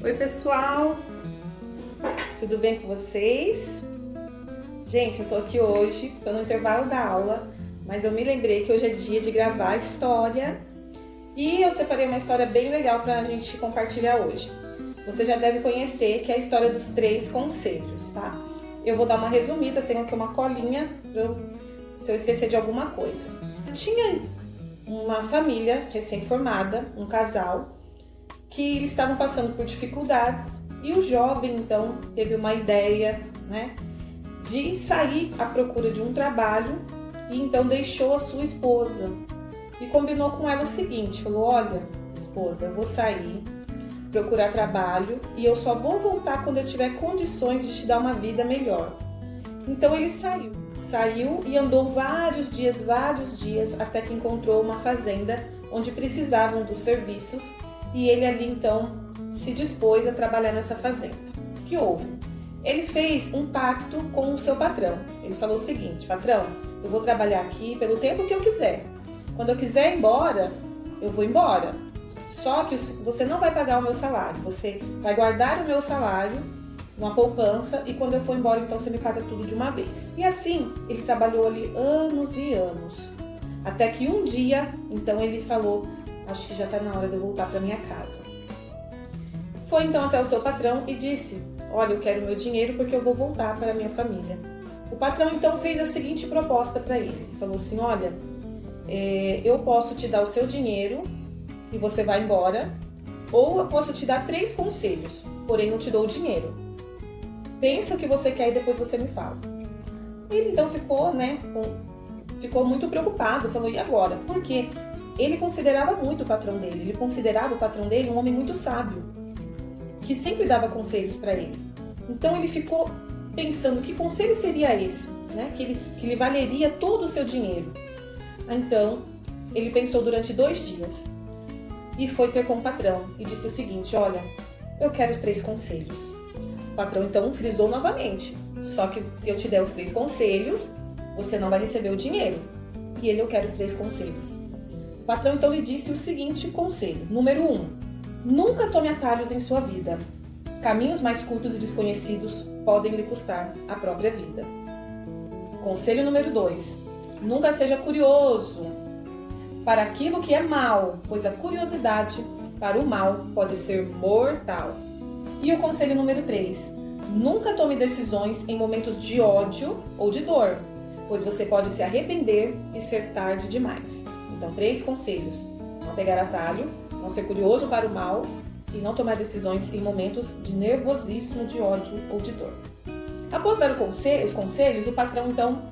Oi pessoal, tudo bem com vocês? Gente, eu tô aqui hoje, tô no intervalo da aula, mas eu me lembrei que hoje é dia de gravar história e eu separei uma história bem legal pra gente compartilhar hoje. Você já deve conhecer, que é a história dos 3 conselhos, tá? Eu vou dar uma resumida, tenho aqui uma colinha se eu esquecer de alguma coisa. Tinha uma família recém-formada, um casal, que eles estavam passando por dificuldades e o jovem então teve uma ideia, de sair à procura de um trabalho e então deixou a sua esposa e combinou com ela o seguinte, falou: olha, esposa, eu vou sair, procurar trabalho e eu só vou voltar quando eu tiver condições de te dar uma vida melhor. Então ele saiu e andou vários dias até que encontrou uma fazenda onde precisavam dos serviços. E ele ali então se dispôs a trabalhar nessa fazenda. O que houve? Ele fez um pacto com o seu patrão. Ele falou o seguinte: patrão, eu vou trabalhar aqui pelo tempo que eu quiser. Quando eu quiser ir embora, eu vou embora. Só que você não vai pagar o meu salário. Você vai guardar o meu salário numa poupança e quando eu for embora, então você me paga tudo de uma vez. E assim, ele trabalhou ali anos e anos. Até que um dia, então ele falou: acho que já está na hora de eu voltar para minha casa. Foi então até o seu patrão e disse: olha, eu quero meu dinheiro porque eu vou voltar para a minha família. O patrão então fez a seguinte proposta para ele. Ele falou assim: olha, eu posso te dar o seu dinheiro e você vai embora, ou eu posso te dar 3 conselhos, porém não te dou o dinheiro. Pensa o que você quer e depois você me fala. Ele então ficou muito preocupado, falou: e agora? Por quê? Ele considerava muito o patrão dele, ele considerava o patrão dele um homem muito sábio, que sempre dava conselhos para ele. Então ele ficou pensando que conselho seria esse, que lhe valeria todo o seu dinheiro. Então ele pensou durante 2 dias e foi ter com o patrão e disse o seguinte: olha, eu quero os 3 conselhos. O patrão então frisou novamente: só que se eu te der os 3 conselhos, você não vai receber o dinheiro. E ele: eu quero os 3 conselhos. O patrão então lhe disse o seguinte conselho: número 1, nunca tome atalhos em sua vida. Caminhos mais curtos e desconhecidos podem lhe custar a própria vida. Conselho número 2, nunca seja curioso para aquilo que é mal, pois a curiosidade para o mal pode ser mortal. E o conselho número 3, nunca tome decisões em momentos de ódio ou de dor, pois você pode se arrepender e ser tarde demais. Então, 3 conselhos: não pegar atalho, não ser curioso para o mal e não tomar decisões em momentos de nervosismo, de ódio ou de dor. Após dar os conselhos, o patrão então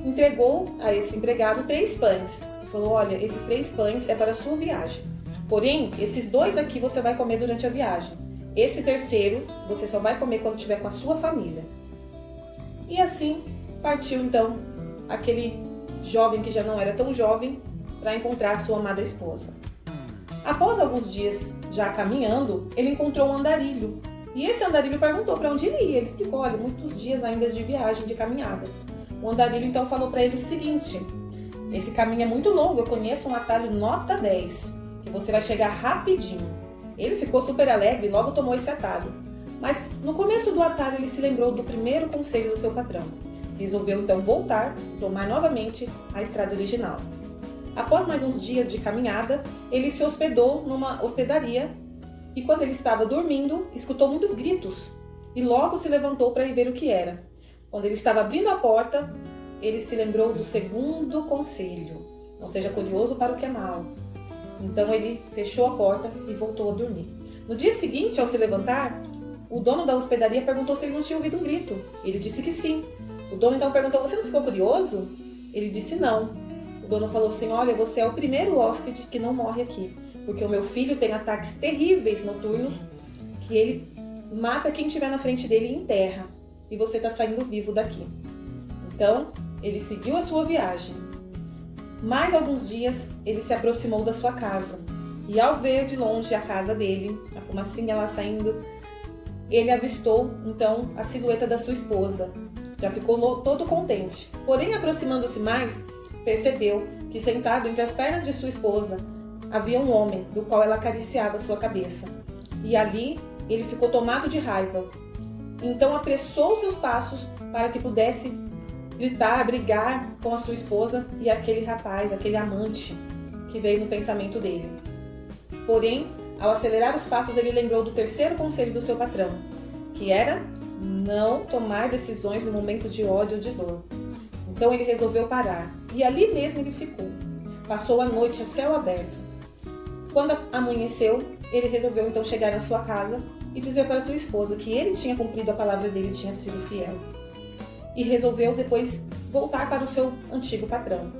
entregou a esse empregado 3 pães. Ele falou: olha, esses 3 pães é para a sua viagem. Porém, esses 2 aqui você vai comer durante a viagem. Esse terceiro você só vai comer quando estiver com a sua família. E assim partiu então aquele jovem que já não era tão jovem para encontrar sua amada esposa. Após alguns dias já caminhando, ele encontrou um andarilho. E esse andarilho perguntou para onde ele ia. Ele explicou: olha, muitos dias ainda de viagem, de caminhada. O andarilho então falou para ele o seguinte: esse caminho é muito longo, eu conheço um atalho nota 10, que você vai chegar rapidinho. Ele ficou super alegre e logo tomou esse atalho. Mas no começo do atalho ele se lembrou do primeiro conselho do seu patrão. Resolveu então voltar e tomar novamente a estrada original. Após mais uns dias de caminhada, ele se hospedou numa hospedaria e quando ele estava dormindo, escutou muitos gritos e logo se levantou para ir ver o que era. Quando ele estava abrindo a porta, ele se lembrou do segundo conselho: não seja curioso para o que é mal. Então ele fechou a porta e voltou a dormir. No dia seguinte, ao se levantar, o dono da hospedaria perguntou se ele não tinha ouvido um grito. Ele disse que sim. O dono então perguntou: você não ficou curioso? Ele disse não. O dono falou assim: olha, você é o primeiro hóspede que não morre aqui, porque o meu filho tem ataques terríveis noturnos que ele mata quem estiver na frente dele e enterra. E você está saindo vivo daqui. Então, ele seguiu a sua viagem. Mais alguns dias, ele se aproximou da sua casa. E ao ver de longe a casa dele, a fumacinha lá saindo, ele avistou, então, a silhueta da sua esposa. Já ficou todo contente. Porém, aproximando-se mais, percebeu que sentado entre as pernas de sua esposa havia um homem, do qual ela acariciava sua cabeça. E ali, ele ficou tomado de raiva. Então apressou seus passos para que pudesse gritar, brigar com a sua esposa e aquele rapaz, aquele amante que veio no pensamento dele. Porém, ao acelerar os passos, ele lembrou do terceiro conselho do seu patrão, que era não tomar decisões no momento de ódio ou de dor. Então ele resolveu parar, e ali mesmo ele ficou. Passou a noite a céu aberto. Quando amanheceu, ele resolveu então chegar na sua casa e dizer para sua esposa que ele tinha cumprido a palavra dele e tinha sido fiel. E resolveu depois voltar para o seu antigo patrão.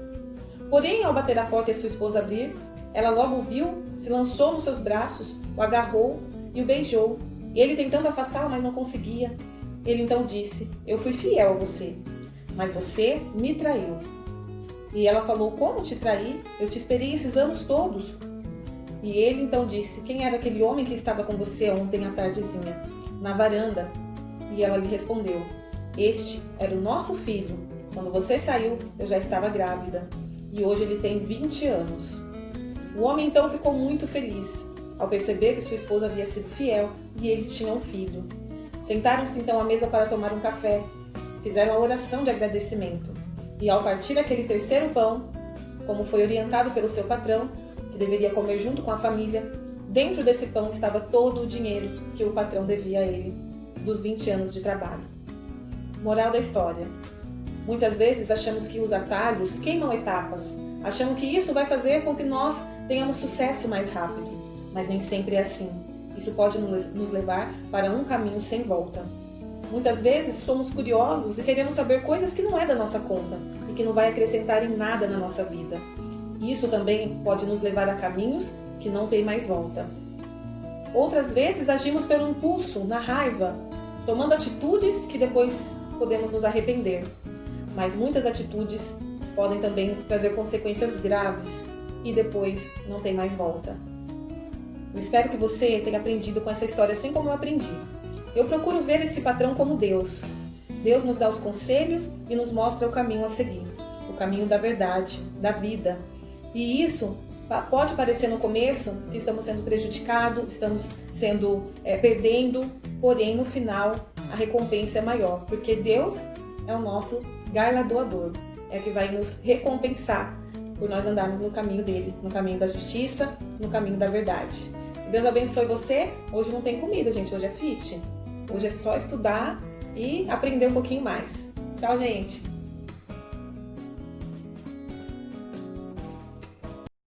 Porém, ao bater a porta e sua esposa abrir, ela logo o viu, se lançou nos seus braços, o agarrou e o beijou. Ele tentando afastá-la, mas não conseguia. Ele então disse: eu fui fiel a você, mas você me traiu. E ela falou: como te traí? Eu te esperei esses anos todos. E ele então disse: quem era aquele homem que estava com você ontem à tardezinha, na varanda? E ela lhe respondeu: este era o nosso filho. Quando você saiu, eu já estava grávida. E hoje ele tem 20 anos. O homem então ficou muito feliz ao perceber que sua esposa havia sido fiel e ele tinha um filho. Sentaram-se então à mesa para tomar um café. Fizeram a oração de agradecimento. E ao partir aquele terceiro pão, como foi orientado pelo seu patrão, que deveria comer junto com a família, dentro desse pão estava todo o dinheiro que o patrão devia a ele, dos 20 anos de trabalho. Moral da história: muitas vezes achamos que os atalhos queimam etapas, achamos que isso vai fazer com que nós tenhamos sucesso mais rápido, mas nem sempre é assim. Isso pode nos levar para um caminho sem volta. Muitas vezes somos curiosos e queremos saber coisas que não é da nossa conta e que não vai acrescentar em nada na nossa vida. Isso também pode nos levar a caminhos que não têm mais volta. Outras vezes agimos pelo impulso, na raiva, tomando atitudes que depois podemos nos arrepender. Mas muitas atitudes podem também trazer consequências graves e depois não tem mais volta. Eu espero que você tenha aprendido com essa história assim como eu aprendi. Eu procuro ver esse patrão como Deus. Deus nos dá os conselhos e nos mostra o caminho a seguir, o caminho da verdade, da vida. E isso pode parecer no começo que estamos sendo prejudicados, estamos perdendo, porém no final a recompensa é maior, porque Deus é o nosso galardoador, é que vai nos recompensar por nós andarmos no caminho dele, no caminho da justiça, no caminho da verdade. Deus abençoe você. Hoje não tem comida, gente, hoje é fit. Hoje é só estudar e aprender um pouquinho mais. Tchau, gente!